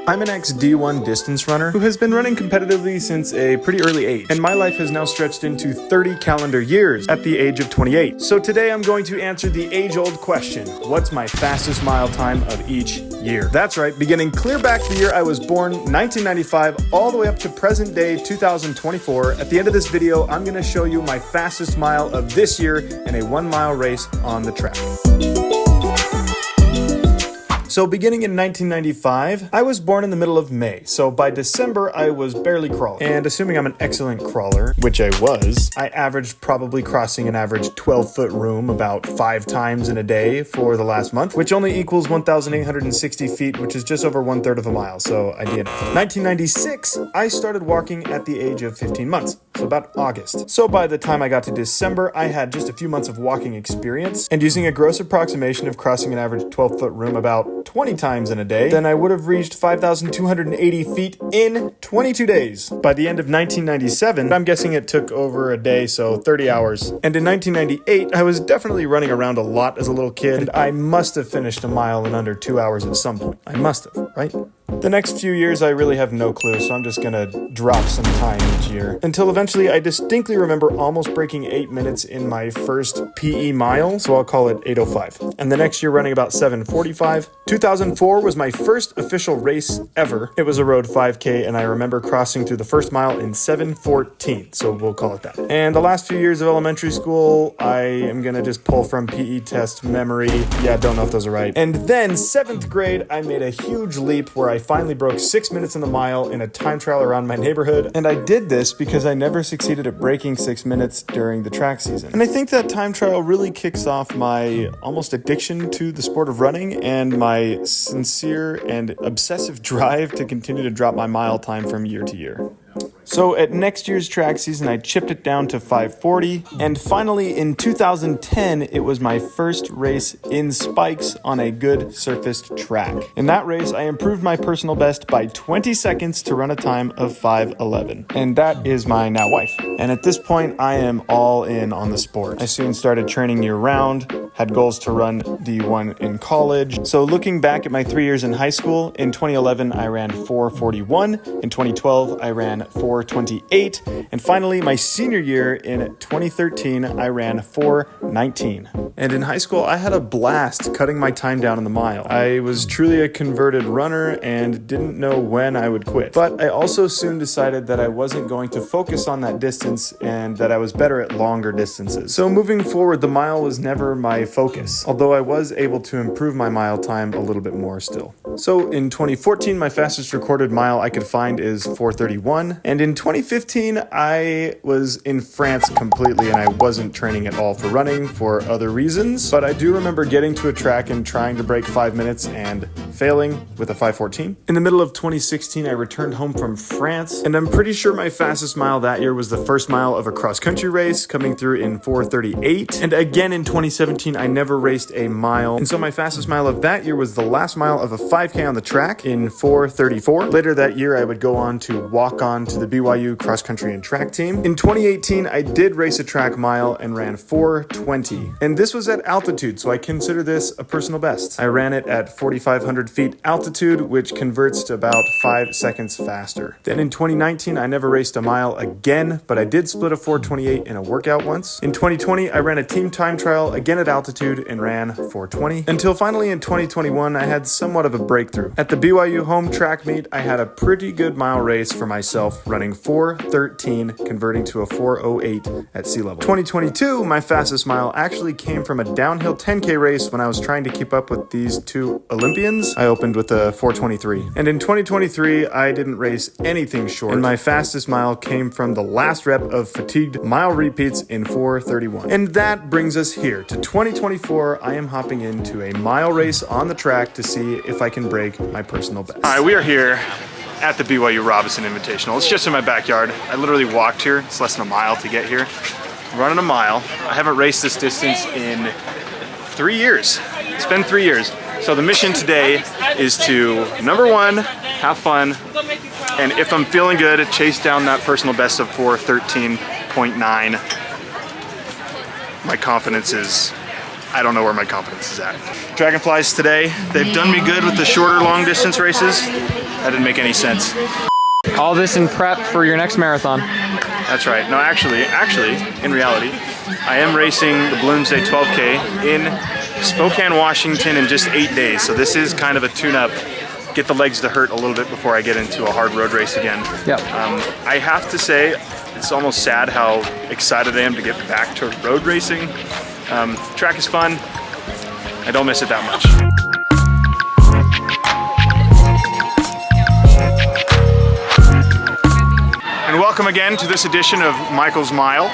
I'm an ex-D1 distance runner who has been running competitively since a pretty early age, and my life has now stretched into 30 calendar years at the age of 28. So today I'm going to answer the age-old question, what's my fastest mile time of each year? That's right, beginning clear back the year I was born, 1995, all the way up to present day 2024. At the end of this video, I'm going to show you my fastest mile of this year in a 1 mile race on the track. So beginning in 1995, I was born in the middle of May, so by December I was barely crawling. And assuming I'm an excellent crawler, which I was, I averaged probably crossing an average 12-foot room about 5 times in a day for the last month, which only equals 1,860 feet, which is just over 1/3 of a mile, so I did. 1996, I started walking at the age of 15 months, so about August. So by the time I got to December, I had just a few months of walking experience, and using a gross approximation of crossing an average 12-foot room about 20 times in a day, then I would have reached 5,280 feet in 22 days. By the end of 1997, I'm guessing it took over a day, so 30 hours. And in 1998, I was definitely running around a lot as a little kid, and I must have finished a mile in under 2 hours at some point. I must have, right? The next few years, I really have no clue, so I'm just gonna drop some time each year. Until eventually, I distinctly remember almost breaking 8 minutes in my first PE mile, so I'll call it 8:05. And the next year running about 7:45. 2004 was my first official race ever. It was a road 5K, and I remember crossing through the first mile in 7:14, so we'll call it that. And the last few years of elementary school, I am gonna just pull from PE test memory. Yeah, don't know if those are right. And then 7th grade, I made a huge leap where I finally broke 6 minutes in the mile in a time trial around my neighborhood. And I did this because I never succeeded at breaking 6 minutes during the track season. And I think that time trial really kicks off my almost addiction to the sport of running and my sincere and obsessive drive to continue to drop my mile time from year to year. So at next year's track season, I chipped it down to 5:40, and finally in 2010, it was my first race in spikes on a good surfaced track. In that race, I improved my personal best by 20 seconds to run a time of 5:11, and that is my now wife. And at this point, I am all in on the sport. I soon started training year-round, had goals to run D1 in college. So looking back at my 3 years in high school, in 2011, I ran 4:41, in 2012, I ran 4:28, and finally, my senior year in 2013, I ran 4:19. And in high school, I had a blast cutting my time down in the mile. I was truly a converted runner and didn't know when I would quit. But I also soon decided that I wasn't going to focus on that distance and that I was better at longer distances. So moving forward, the mile was never my focus, although I was able to improve my mile time a little bit more still. So in 2014, my fastest recorded mile I could find is 4:31. And in 2015, I was in France completely and I wasn't training at all for running for other reasons. But I do remember getting to a track and trying to break 5 minutes and failing with a 5:14. In the middle of 2016, I returned home from France, and I'm pretty sure my fastest mile that year was the first mile of a cross-country race coming through in 4:38. And again in 2017, I never raced a mile. And so my fastest mile of that year was the last mile of a 5K on the track in 4:34. Later that year, I would go on to walk on to the BYU cross country and track team. In 2018, I did race a track mile and ran 4:20. And this was at altitude, so I consider this a personal best. I ran it at 4,500 feet altitude, which converts to about 5 seconds faster. Then in 2019, I never raced a mile again, but I did split a 4:28 in a workout once. In 2020, I ran a team time trial again at altitude and ran 4:20. Until finally in 2021, I had somewhat of a breakthrough. At the BYU home track meet, I had a pretty good mile race for myself, running 4:13, converting to a 4:08 at sea level. 2022, my fastest mile actually came from a downhill 10K race when I was trying to keep up with these two Olympians. I opened with a 4:23. And in 2023, I didn't race anything short, and my fastest mile came from the last rep of fatigued mile repeats in 4:31. And that brings us here to 2024. I am hopping into a mile race on the track to see if I can break my personal best. All right, we are here at the BYU Robinson Invitational. It's just in my backyard. I literally walked here. It's less than a mile to get here. I'm running a mile. I haven't raced this distance in 3 years. It's been 3 years. So the mission today is to, number one, have fun, and if I'm feeling good, chase down that personal best of 4:13.9. My confidence is I don't know where my confidence is at. Dragonflies today, they've done me good with the shorter long distance races. That didn't make any sense. All this in prep for your next marathon. That's right. No, actually, in reality, I am racing the Bloomsday 12K in Spokane, Washington in just 8 days. So this is kind of a tune-up, get the legs to hurt a little bit before I get into a hard road race again. Yep. I have to say, it's almost sad how excited I am to get back to road racing. Track is fun. I don't miss it that much. And welcome again to this edition of Michael's Mile.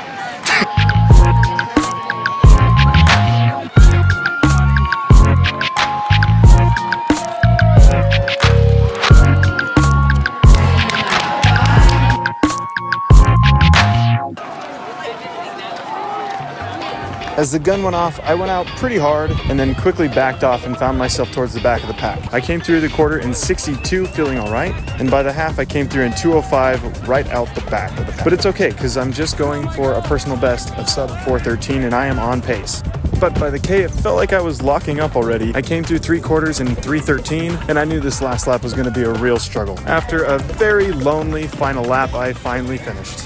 As the gun went off, I went out pretty hard and then quickly backed off and found myself towards the back of the pack. I came through the quarter in 62, feeling all right, and by the half I came through in 2:05, right out the back of the pack. But it's okay, because I'm just going for a personal best of sub 4:13 and I am on pace. But by the K, it felt like I was locking up already. I came through 3/4 in 3:13, and I knew this last lap was going to be a real struggle. After a very lonely final lap, I finally finished.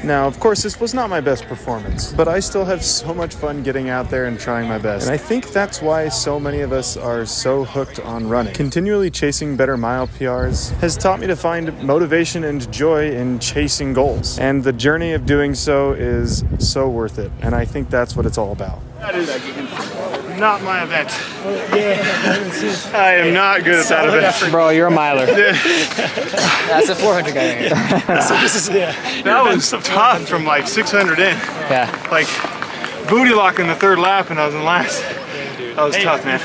Now, of course, this was not my best performance, but I still have so much fun getting out there and trying my best. And I think that's why so many of us are so hooked on running. Continually chasing better mile PRs has taught me to find motivation and joy in chasing goals. And the journey of doing so is so worth it. And I think that's what it's all about. That is not my event. I am not good at that event. Bro, you're a miler. That's a 400 guy. That was tough from like 600 in. Yeah. Like booty lock in the third lap and I was in last. That was tough, man.